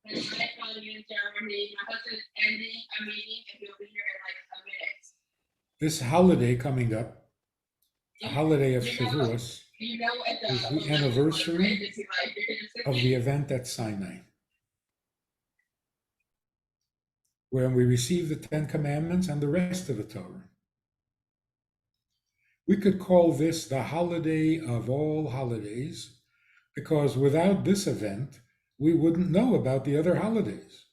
My calling in Germany. My husband is ending a meeting and he'll be here in like a minute. This holiday coming up, the holiday of You know, Shavuos, you know what is the the millennial was, right? anniversary Is he like, you're gonna sit of the event at Sinai, when we received the Ten Commandments and the rest of the Torah. We could call this the holiday of all holidays, because without this event, we wouldn't know about the other holidays.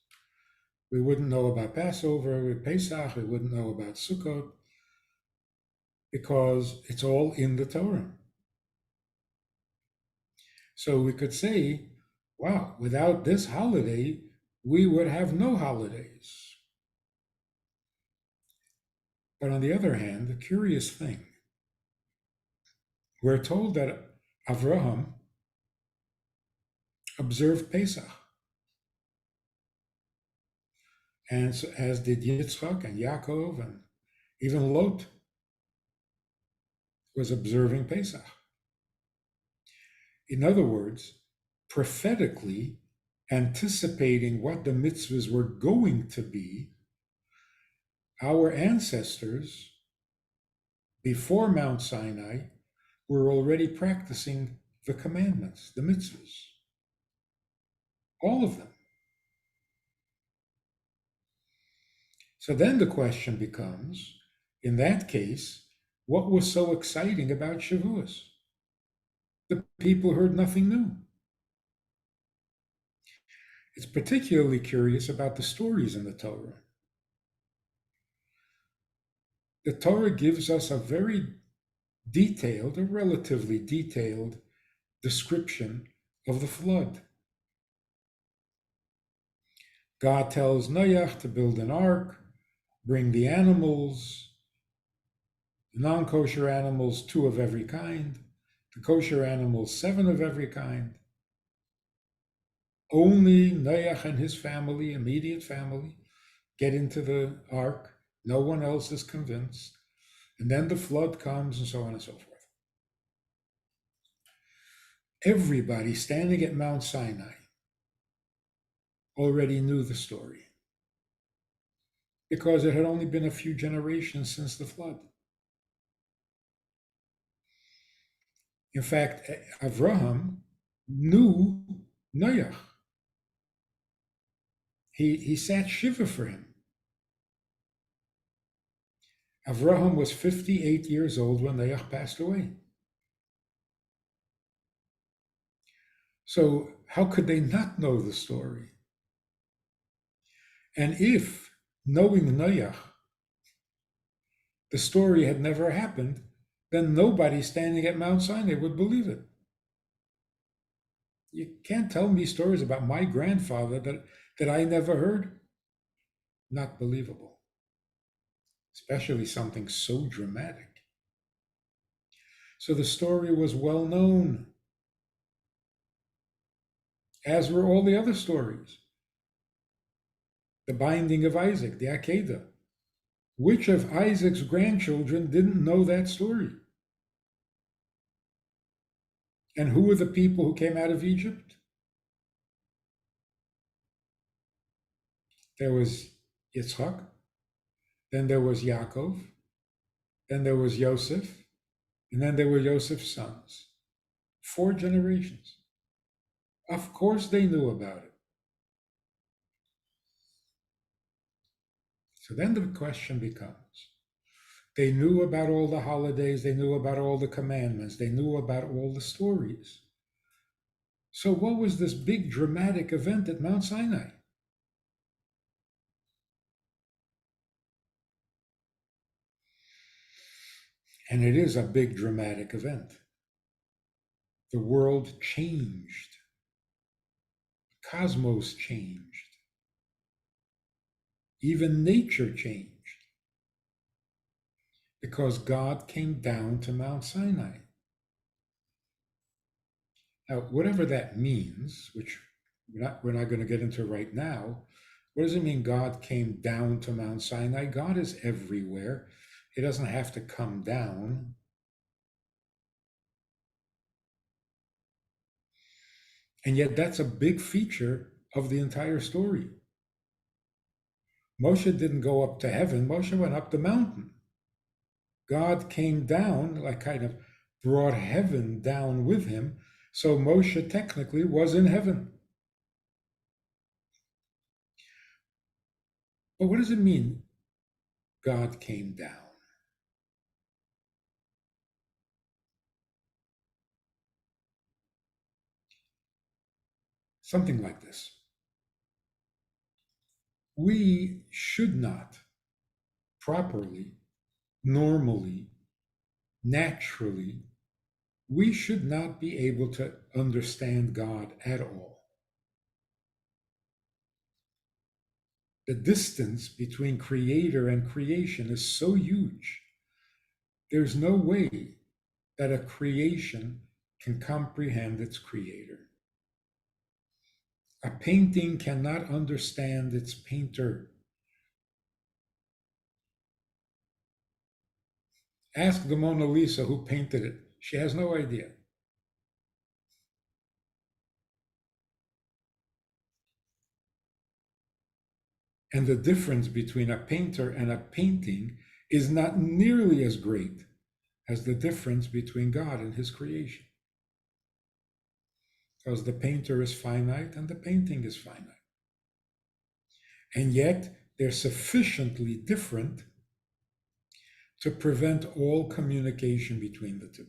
We wouldn't know about Passover, with Pesach, we wouldn't know about Sukkot, because it's all in the Torah. So we could say, wow, without this holiday, we would have no holidays. But on the other hand, the curious thing, we're told that Avraham observed Pesach, and so, as did Yitzchak and Yaakov, and even Lot was observing Pesach. In other words, prophetically anticipating what the mitzvahs were going to be, our ancestors, before Mount Sinai, were already practicing the commandments, the mitzvahs, all of them. So then the question becomes, in that case, what was so exciting about Shavuos? The people heard nothing new. It's particularly curious about the stories in the Torah. The Torah gives us a very detailed, a relatively detailed description of the flood. God tells Noach to build an ark, bring the animals, the non-kosher animals, 2 of every kind, the kosher animals, 7 of every kind. Only Noach and his family, immediate family, get into the ark. No one else is convinced. And then the flood comes, and so on and so forth. Everybody standing at Mount Sinai already knew the story, because it had only been a few generations since the flood. In fact, Avraham knew Noach. He sat Shiva for him. Avraham was 58 years old when Noach passed away. So how could they not know the story? And if, knowing Noach, the story had never happened, then nobody standing at Mount Sinai would believe it. You can't tell me stories about my grandfather that I never heard. Not believable, especially something so dramatic. So the story was well known, as were all the other stories. The binding of Isaac, the Akedah. Which of Isaac's grandchildren didn't know that story? And who were the people who came out of Egypt? There was Yitzchak, then there was Yaakov, then there was Joseph, and then there were Joseph's sons. 4 generations. Of course they knew about it. So then the question becomes, they knew about all the holidays, they knew about all the commandments, they knew about all the stories. So what was this big dramatic event at Mount Sinai? And it is a big dramatic event. The world changed. The cosmos changed. Even nature changed. Because God came down to Mount Sinai. Now, whatever that means, which we're not going to get into right now, what does it mean God came down to Mount Sinai? God is everywhere. He doesn't have to come down. And yet that's a big feature of the entire story. Moshe didn't go up to heaven, Moshe went up the mountain. God came down, like kind of brought heaven down with him. So Moshe technically was in heaven. But what does it mean, God came down? Something like this. We should not properly, normally, naturally, we should not be able to understand God at all. The distance between creator and creation is so huge. There's no way that a creation can comprehend its creator. A painting cannot understand its painter. Ask the Mona Lisa who painted it. She has no idea. And the difference between a painter and a painting is not nearly as great as the difference between God and his creation. Because the painter is finite and the painting is finite. And yet they're sufficiently different to prevent all communication between the two.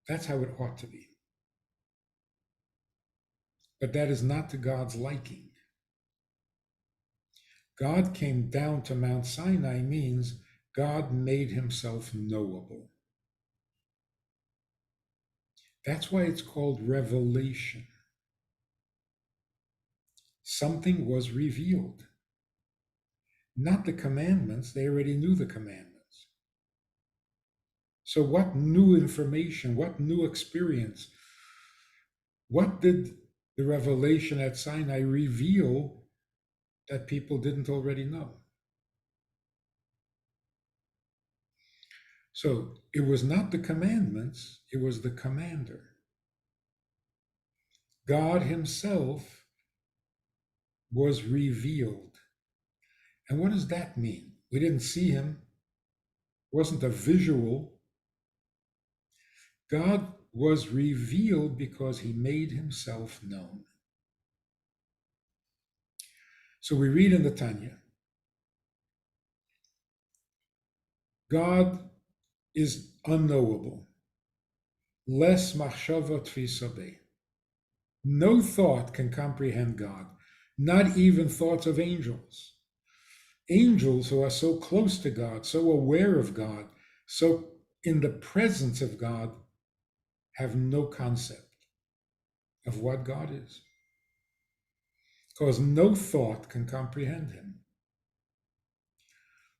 That's how it ought to be. But that is not to God's liking. God came down to Mount Sinai means God made himself knowable. That's why it's called revelation. Something was revealed. Not the commandments, they already knew the commandments. So, what new information, what new experience, what did the revelation at Sinai reveal that people didn't already know? So, it was not the commandments, it was the commander. God himself was revealed. And what does that mean? We didn't see him. It wasn't a visual. God was revealed because he made himself known. So we read in the Tanya, God is unknowable. Les machshavot tfisabe. No thought can comprehend God, not even thoughts of angels. Angels who are so close to God, so aware of God, so in the presence of God, have no concept of what God is. Because no thought can comprehend him.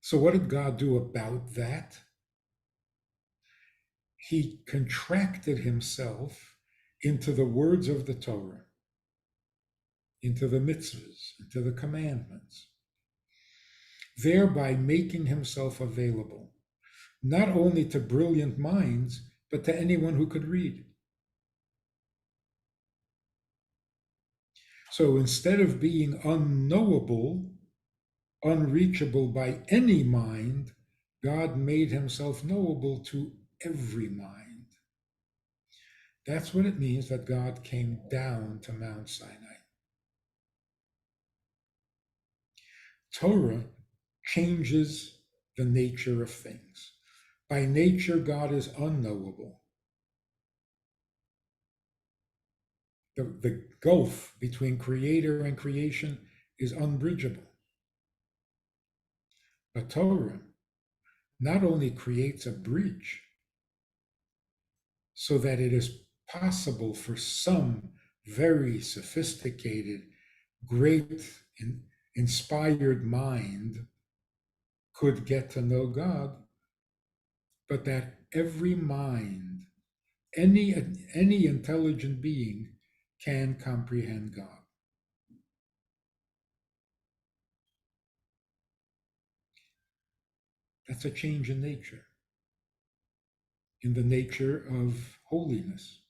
So what did God do about that? He contracted himself into the words of the Torah, into the mitzvahs, into the commandments, thereby making himself available, not only to brilliant minds, but to anyone who could read. So instead of being unknowable, unreachable by any mind, God made himself knowable to every mind. That's what it means that God came down to Mount Sinai. Torah changes the nature of things. By nature, God is unknowable. The gulf between creator and creation is unbridgeable. But Torah not only creates a bridge so that it is possible for some very sophisticated, great, inspired mind could get to know God, but that every mind, any intelligent being can comprehend God. That's a change in nature, in the nature of holiness.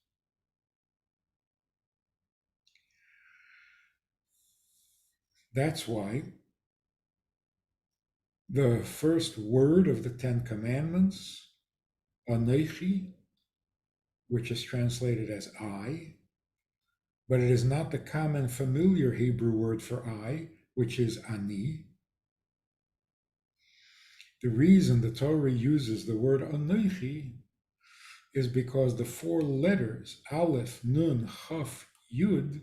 That's why the first word of the Ten Commandments, Anechi, which is translated as I, but it is not the common familiar Hebrew word for I, which is Ani. The reason the Torah uses the word Anechi is because the four letters, Aleph, Nun, Chaf, Yud,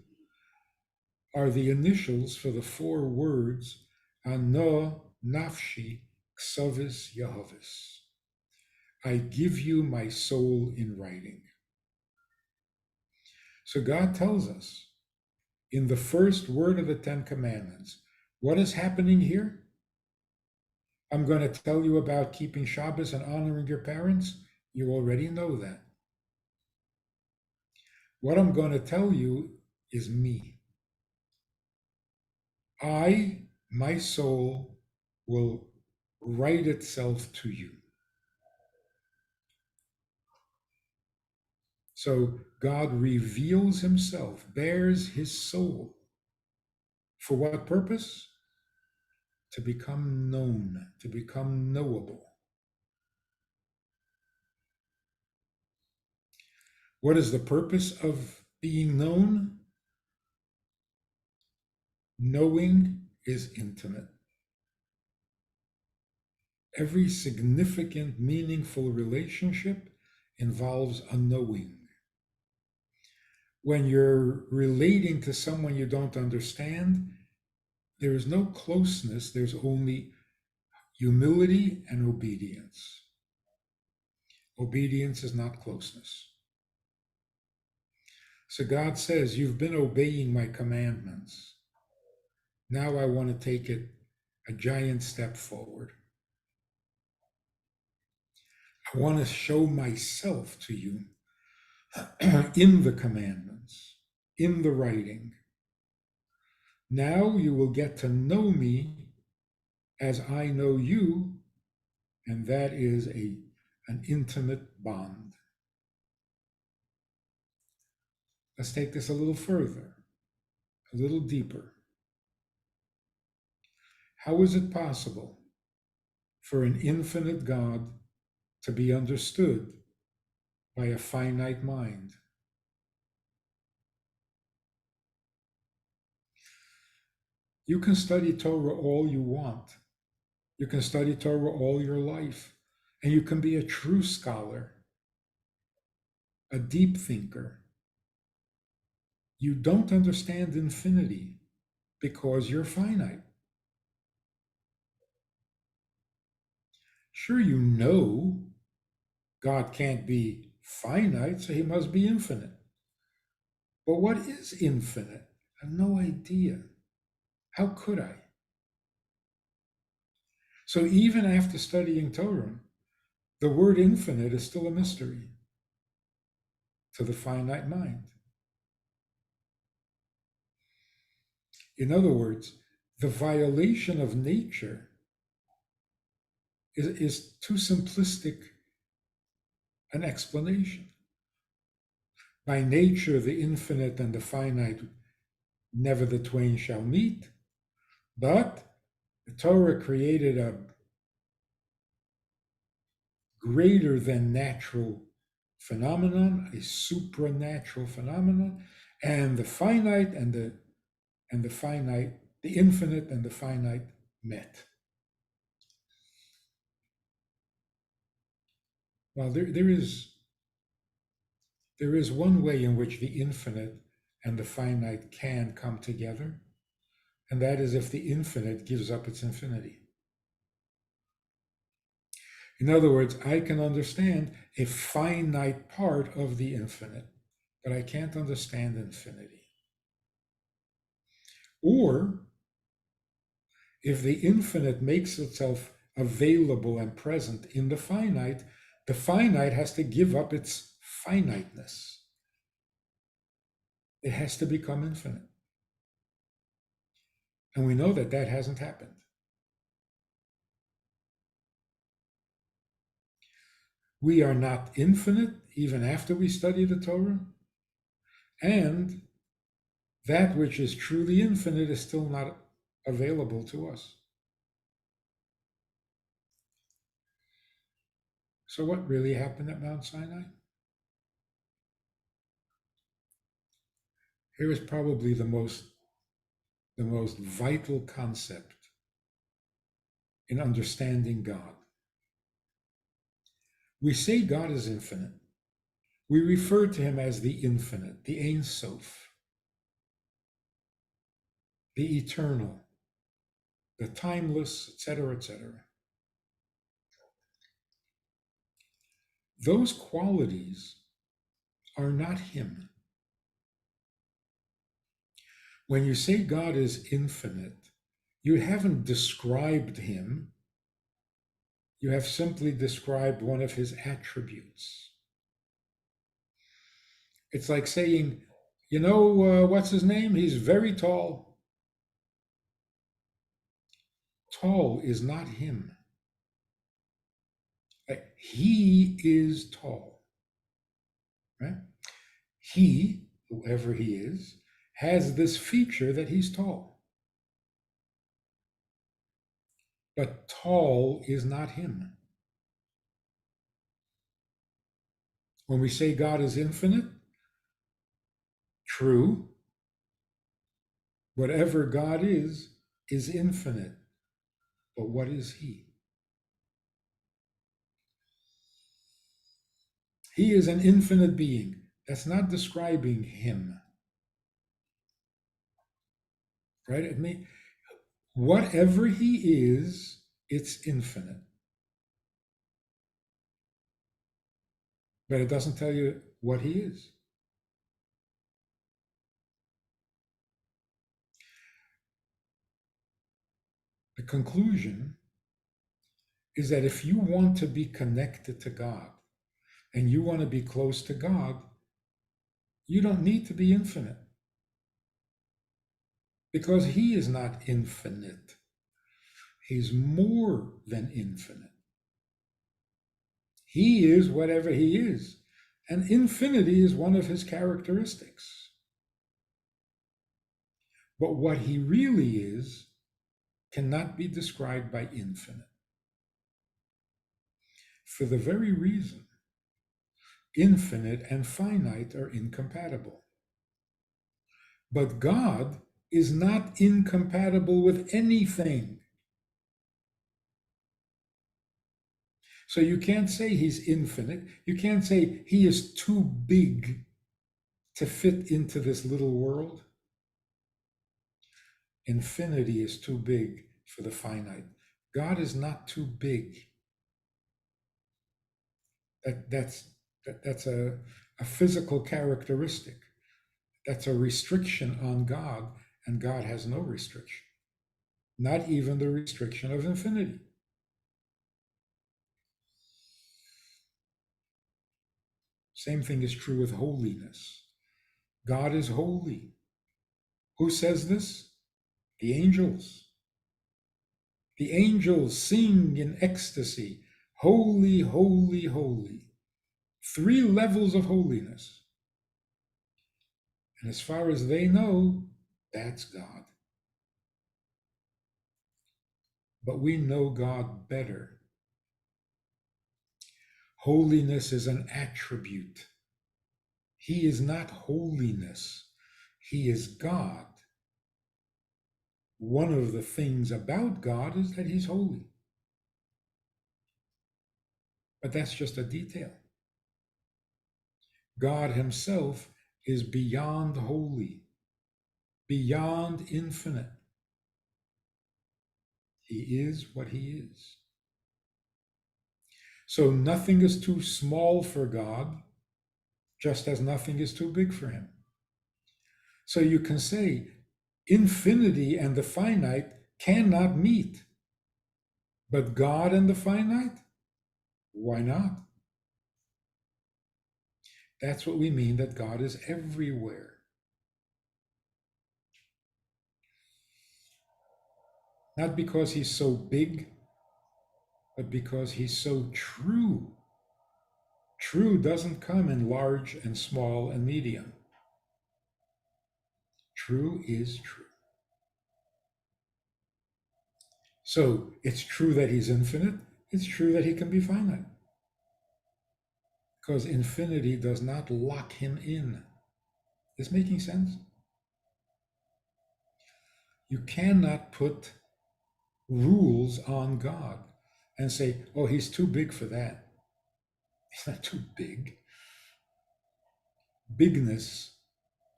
are the initials for the four words Ano, Nafshi, Ksavis, Yahavis. I give you my soul in writing. So God tells us in the first word of the Ten Commandments, what is happening here? I'm going to tell you about keeping Shabbos and honoring your parents. You already know that. What I'm going to tell you is me. My soul, will write itself to you. So God reveals himself, bears his soul. For what purpose? To become known, to become knowable. What is the purpose of being known? Knowing is intimate. Every significant, meaningful relationship involves a knowing. When you're relating to someone you don't understand, there is no closeness, there's only humility and obedience. Obedience is not closeness. So God says, you've been obeying my commandments. Now I want to take it a giant step forward. I want to show myself to you in the commandments, in the writing. Now you will get to know me as I know you, and that is an intimate bond. Let's take this a little further, a little deeper. How is it possible for an infinite God to be understood by a finite mind? You can study Torah all you want. You can study Torah all your life, and you can be a true scholar, a deep thinker. You don't understand infinity because you're finite. Sure, you know God can't be finite, so he must be infinite. But what is infinite? I have no idea. How could I? So even after studying Torah, the word infinite is still a mystery to the finite mind. In other words, the violation of nature is too simplistic an explanation. By nature, the infinite and the finite, never the twain shall meet, but the Torah created a greater than natural phenomenon, a supranatural phenomenon, and the finite and the finite, the infinite and the finite met. Well, there is one way in which the infinite and the finite can come together, and that is if the infinite gives up its infinity. In other words, I can understand a finite part of the infinite, but I can't understand infinity. Or if the infinite makes itself available and present in the finite has to give up its finiteness. It has to become infinite. And we know that that hasn't happened. We are not infinite even after we study the Torah. And that which is truly infinite is still not available to us. So, what really happened at Mount Sinai? Here is probably the most vital concept in understanding God. We say God is infinite. We refer to him as the infinite, the Ein Sof, the eternal, the timeless, etc., etc. Those qualities are not him. When you say God is infinite, you haven't described him, you have simply described one of his attributes. It's like saying, what's his name? He's very tall. Tall is not him. He is tall, right? He, whoever he is, has this feature that he's tall. But tall is not him. When we say God is infinite, true, whatever God is infinite. But what is he? He is an infinite being. That's not describing him, right? Whatever he is, it's infinite. But it doesn't tell you what he is. The conclusion is that if you want to be connected to God and you want to be close to God, you don't need to be infinite because he is not infinite. He's more than infinite. He is whatever he is, and infinity is one of his characteristics. But what he really is cannot be described by infinite. For the very reason infinite and finite are incompatible. But God is not incompatible with anything. So you can't say he's infinite. You can't say he is too big to fit into this little world. Infinity is too big for the finite. God is not too big. That's a physical characteristic. That's a restriction on God, and God has no restriction, not even the restriction of infinity. Same thing is true with holiness. God is holy. Who says this? The angels. The angels sing in ecstasy, holy, holy, holy. 3 levels of holiness. And as far as they know, that's God. But we know God better. Holiness is an attribute. He is not holiness. He is God. One of the things about God is that he's holy. But that's just a detail. God himself is beyond holy, beyond infinite. He is what he is. So nothing is too small for God, just as nothing is too big for him. So you can say infinity and the finite cannot meet. But God and the finite, why not? That's what we mean that God is everywhere. Not because he's so big, but because he's so true. True doesn't come in large and small and medium. True is true. So it's true that he's infinite. It's true that he can be finite. Because infinity does not lock him in. Is making sense? You cannot put rules on God and say, oh, he's too big for that. He's not too big. Bigness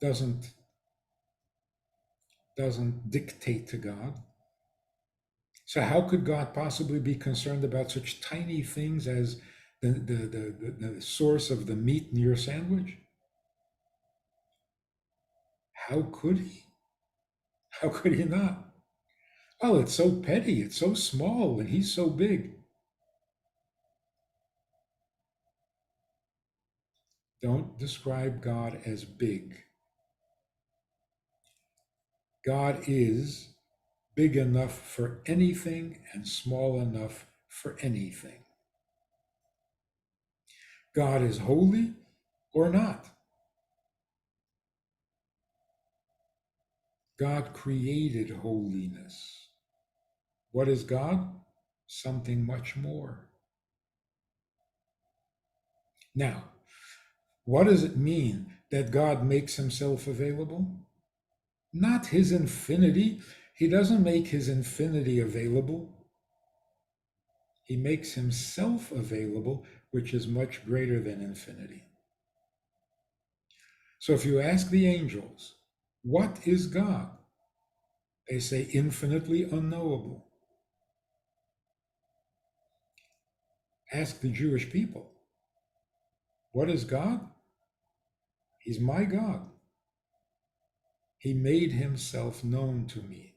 doesn't dictate to God. So how could God possibly be concerned about such tiny things as the source of the meat in your sandwich? How could he? How could he not? Oh, it's so petty, it's so small, and he's so big. Don't describe God as big. God is big enough for anything and small enough for anything. God is holy or not. God created holiness. What is God? Something much more. Now, what does it mean that God makes himself available? Not his infinity. He doesn't make his infinity available. He makes himself available, which is much greater than infinity. So if you ask the angels, what is God? They say infinitely unknowable. Ask the Jewish people, what is God? He's my God. He made himself known to me.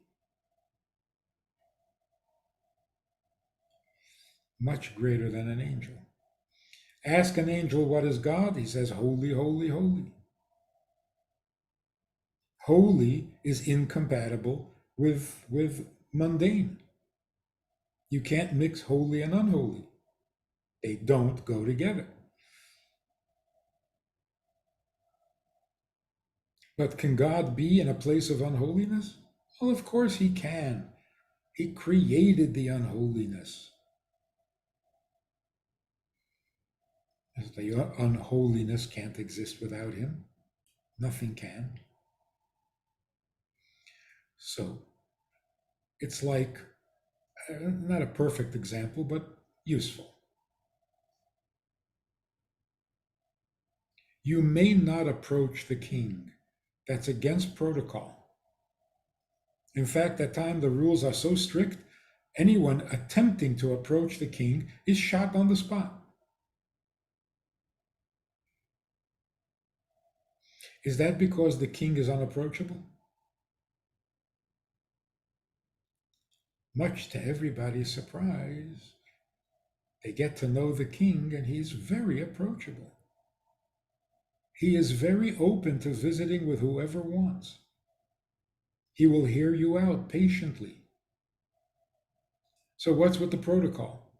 Much greater than an angel. Ask an angel, what is God? He says, holy, holy, holy. Holy is incompatible with mundane. You can't mix holy and unholy. They don't go together. But can God be in a place of unholiness? Well, of course he can. He created the unholiness. The unholiness can't exist without him. Nothing can. So it's like, not a perfect example, but useful. You may not approach the king. That's against protocol. In fact, at times the rules are so strict, anyone attempting to approach the king is shot on the spot. Is that because the king is unapproachable? Much to everybody's surprise, they get to know the king and he's very approachable. He is very open to visiting with whoever wants. He will hear you out patiently. So, what's with the protocol?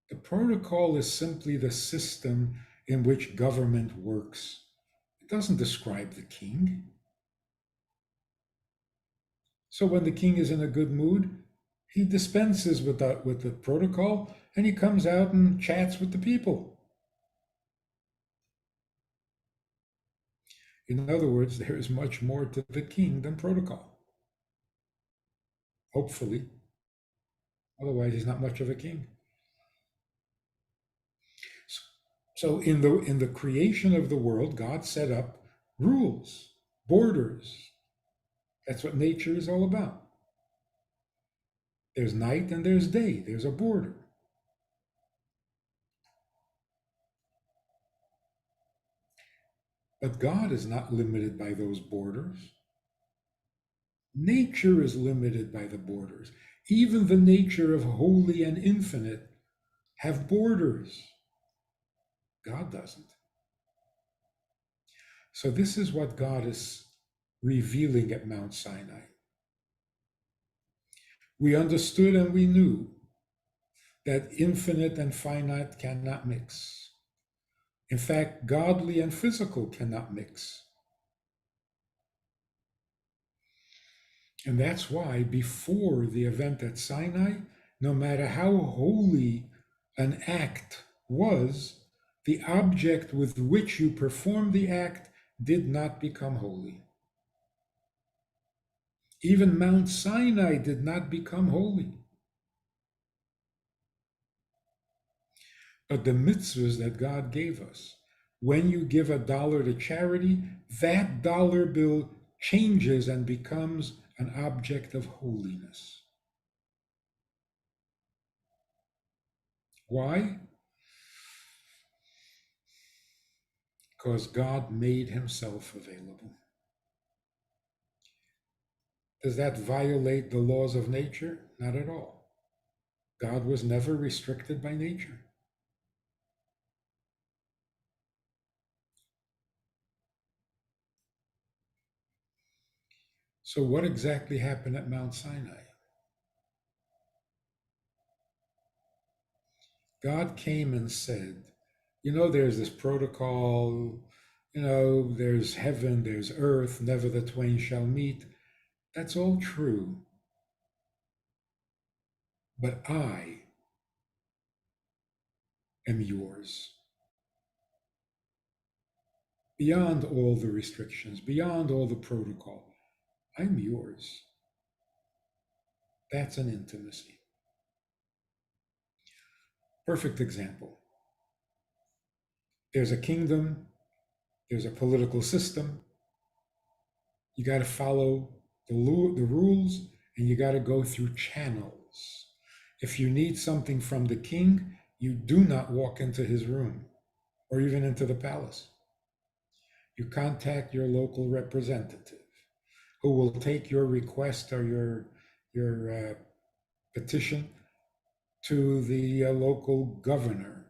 The protocol is simply the system in which government works. It doesn't describe the king. So, when the king is in a good mood, he dispenses with the protocol and he comes out and chats with the people. In other words, there is much more to the king than protocol. Hopefully. Otherwise, he's not much of a king. So in the creation of the world, God set up rules, borders. That's what nature is all about. There's night and there's day. There's a border. But God is not limited by those borders. Nature is limited by the borders. Even the nature of holy and infinite have borders. God doesn't. So this is what God is revealing at Mount Sinai. We understood and we knew that infinite and finite cannot mix. In fact, godly and physical cannot mix. And that's why before the event at Sinai, no matter how holy an act was, the object with which you performed the act did not become holy. Even Mount Sinai did not become holy. But the mitzvahs that God gave us, when you give $1 to charity, that dollar bill changes and becomes an object of holiness. Why? Because God made himself available. Does that violate the laws of nature? Not at all. God was never restricted by nature. So, what exactly happened at Mount Sinai? God came and said, there's this protocol, there's heaven, there's earth, never the twain shall meet. That's all true. But I am yours. Beyond all the restrictions, beyond all the protocol, I'm yours. That's an intimacy. Perfect example. There's a kingdom, there's a political system. You got to follow the rules, and you got to go through channels. If you need something from the king, you do not walk into his room or even into the palace. You contact your local representative who will take your request or your petition to the local governor.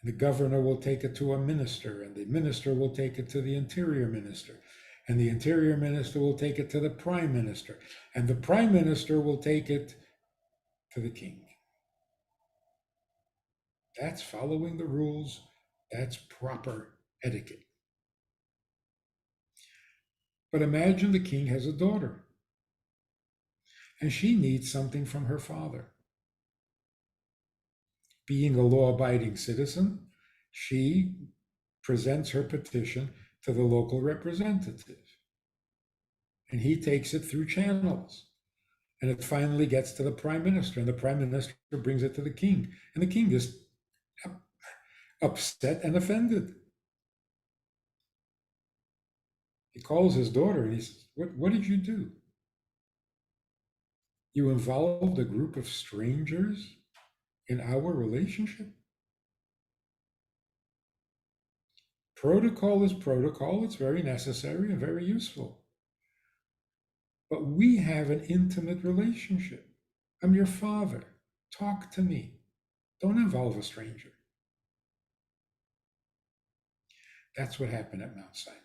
The governor will take it to a minister, and the minister will take it to the interior minister, and the interior minister will take it to the prime minister, and the prime minister will take it to the king. That's following the rules. That's proper etiquette. But imagine the king has a daughter, and she needs something from her father. Being a law-abiding citizen, she presents her petition to the local representative, and he takes it through channels. And it finally gets to the prime minister, and the prime minister brings it to the king, and the king is upset and offended. He calls his daughter and he says, what did you do? You involved a group of strangers in our relationship? Protocol is protocol. It's very necessary and very useful. But we have an intimate relationship. I'm your father. Talk to me. Don't involve a stranger. That's what happened at Mount Sinai.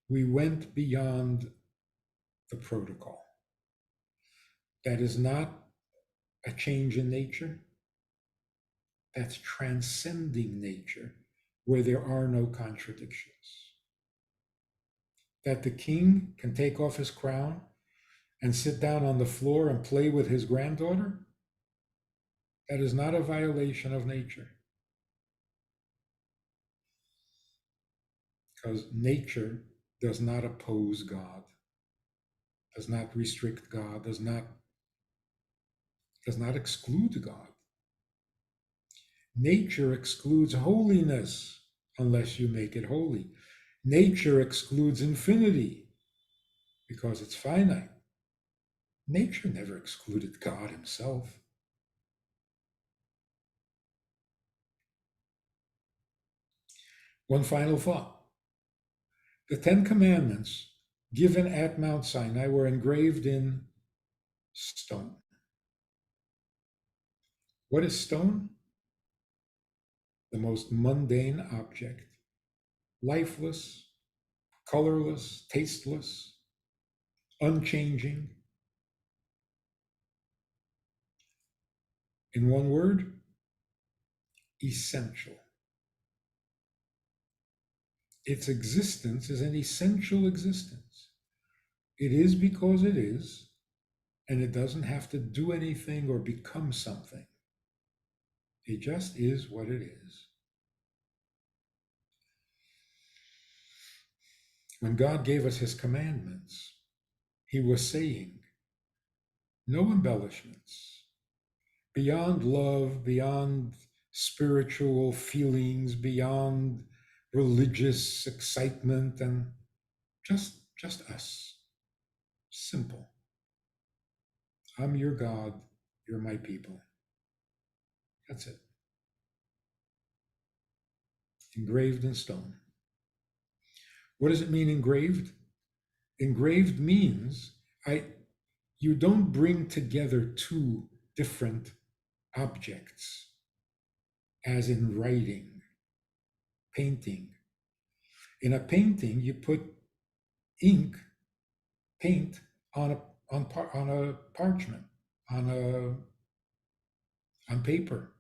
We went beyond the protocol. That is not a change in nature. That's transcending nature where there are no contradictions. That the king can take off his crown and sit down on the floor and play with his granddaughter, that is not a violation of nature. Because nature does not oppose God, does not restrict God, does not exclude God. Nature excludes holiness unless you make it holy. Nature excludes infinity because it's finite. Nature never excluded God himself. One final thought. The Ten Commandments given at Mount Sinai were engraved in stone. What is stone? The most mundane object, lifeless, colorless, tasteless, unchanging. In one word, essential. Its existence is an essential existence. It is because it is, and it doesn't have to do anything or become something. It just is what it is. When God gave us his commandments, he was saying, no embellishments, beyond love, beyond spiritual feelings, beyond religious excitement, and just us. Simple. I'm your God, you're my people. That's it. Engraved in stone. What does it mean engraved? Engraved means you don't bring together two different objects, as in writing, painting. In a painting, you put ink, paint on a parchment, on paper.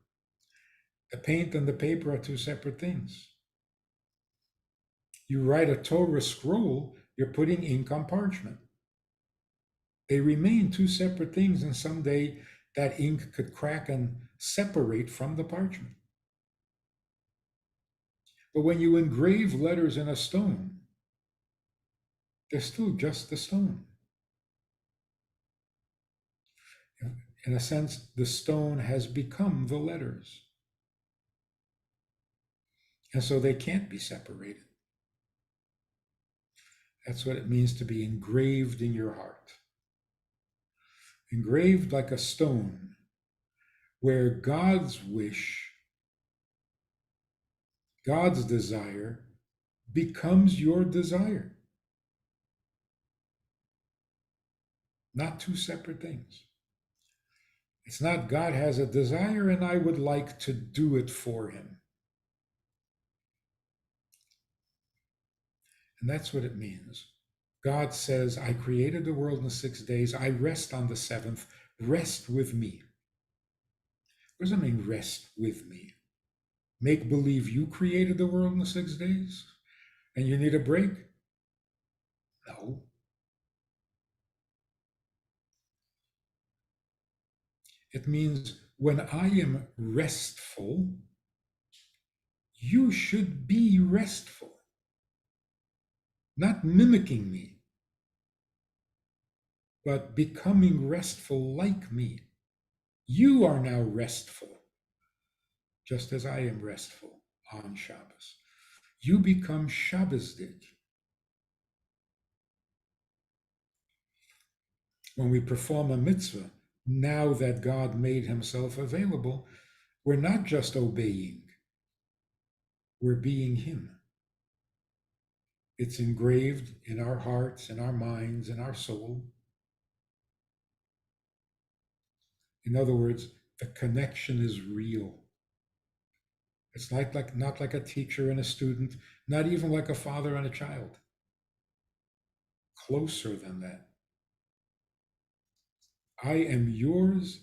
The paint and the paper are two separate things. You write a Torah scroll, you're putting ink on parchment. They remain two separate things, and someday that ink could crack and separate from the parchment. But when you engrave letters in a stone, they're still just the stone. In a sense, the stone has become the letters. And so they can't be separated. That's what it means to be engraved in your heart. Engraved like a stone, where God's wish, God's desire, becomes your desire. Not two separate things. It's not God has a desire and I would like to do it for him. And that's what it means. God says, I created the world in 6 days. I rest on the seventh. Rest with me. What does it mean, rest with me? Make believe you created the world in 6 days and you need a break? No. It means when I am restful, you should be restful, not mimicking me, but becoming restful like me. You are now restful, just as I am restful on Shabbos. You become Shabbosdik. When we perform a mitzvah, now that God made himself available, we're not just obeying, we're being him. It's engraved in our hearts, in our minds, in our soul. In other words, the connection is real. It's not like a teacher and a student, not even like a father and a child. Closer than that. I am yours,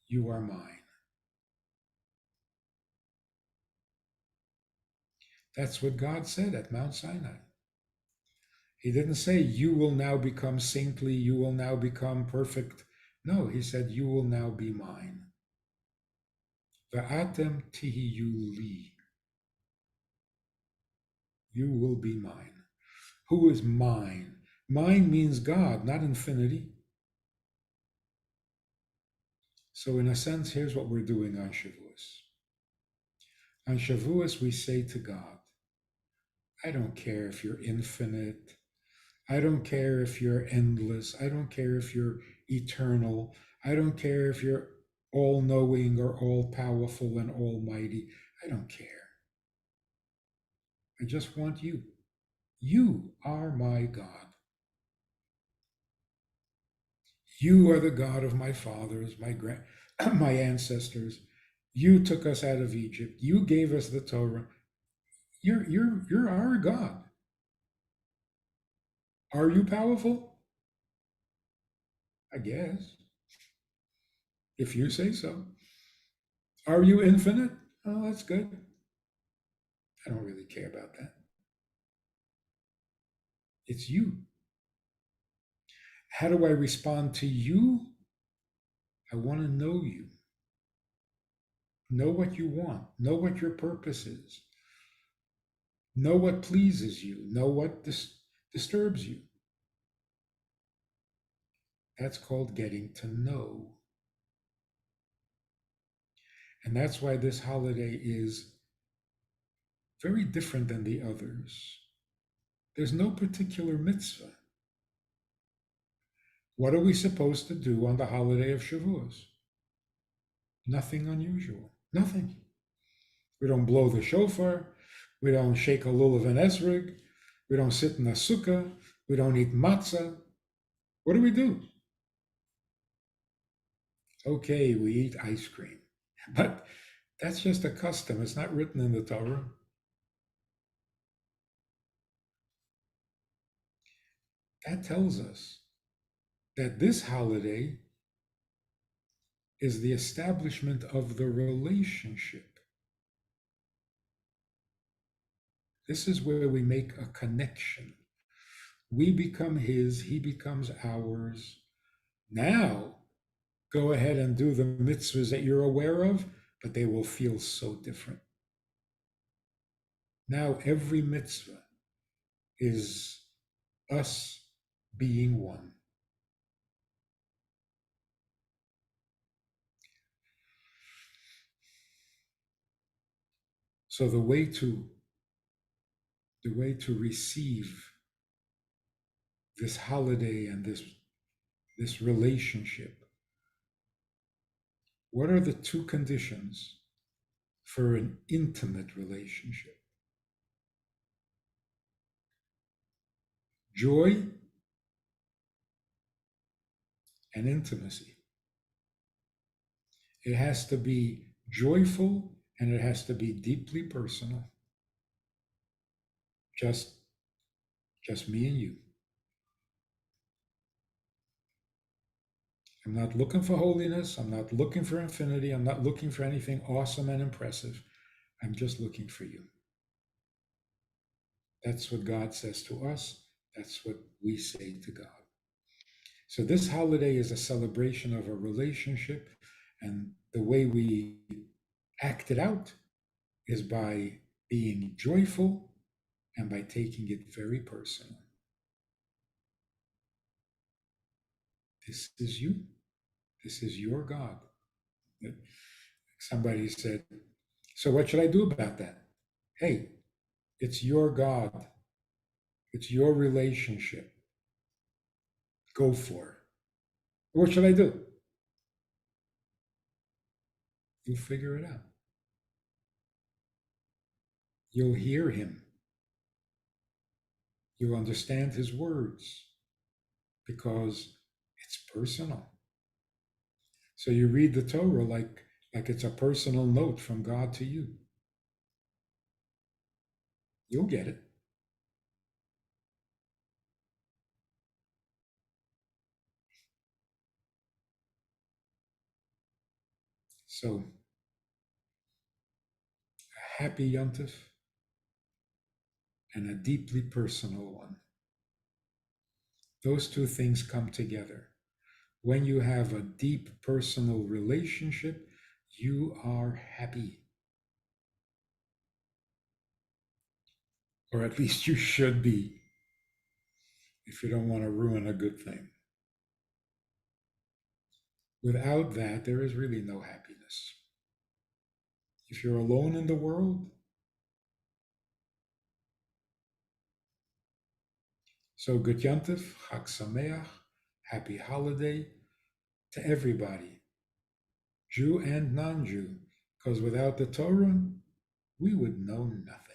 you are mine. That's what God said at Mount Sinai. He didn't say, you will now become saintly, you will now become perfect. No, he said, you will now be mine. Va'atem tihiyu li. You will be mine. Who is mine? Mine means God, not infinity. So in a sense, here's what we're doing on Shavuos. On Shavuos, we say to God, I don't care if you're infinite. I don't care if you're endless. I don't care if you're eternal. I don't care if you're all knowing or all powerful and almighty. I don't care. I just want you. You are my God. You are the God of my fathers, my ancestors. You took us out of Egypt. You gave us the Torah. You're our God. Are you powerful? I guess. If you say so. Are you infinite? Oh, that's good. I don't really care about that. It's you. How do I respond to you? I want to know you. Know what you want. Know what your purpose is. Know what pleases you. Know what disturbs you. That's called getting to know. And that's why this holiday is very different than the others. There's no particular mitzvah. What are we supposed to do on the holiday of Shavuos? Nothing unusual. Nothing. We don't blow the shofar. We don't shake a lulav and esrog. We don't sit in a sukkah. We don't eat matzah. What do? Okay, we eat ice cream. But that's just a custom. It's not written in the Torah. That tells us that this holiday is the establishment of the relationship. This is where we make a connection. We become his, he becomes ours. Now, go ahead and do the mitzvahs that you're aware of, but they will feel so different. Now, every mitzvah is us being one. So the way to receive this holiday and this relationship, what are the two conditions for an intimate relationship? Joy and intimacy. It has to be joyful and it has to be deeply personal. Just me and you. I'm not looking for holiness. I'm not looking for infinity. I'm not looking for anything awesome and impressive. I'm just looking for you. That's what God says to us. That's what we say to God. So this holiday is a celebration of a relationship, and the way we act it out is by being joyful and by taking it very personal. This is you. This is your God. Somebody said, so what should I do about that? Hey, it's your God. It's your relationship. Go for it. What should I do? You'll figure it out. You'll hear him. You'll understand his words because it's personal. So you read the Torah like it's a personal note from God to you. You'll get it. So, a happy Yontif and a deeply personal one. Those two things come together. When you have a deep personal relationship, you are happy. Or at least you should be, if you don't want to ruin a good thing. Without that, there is really no happiness. If you're alone in the world, so Gut Yontif, Chag Sameach, happy holiday to everybody, Jew and non-Jew, because without the Torah, we would know nothing.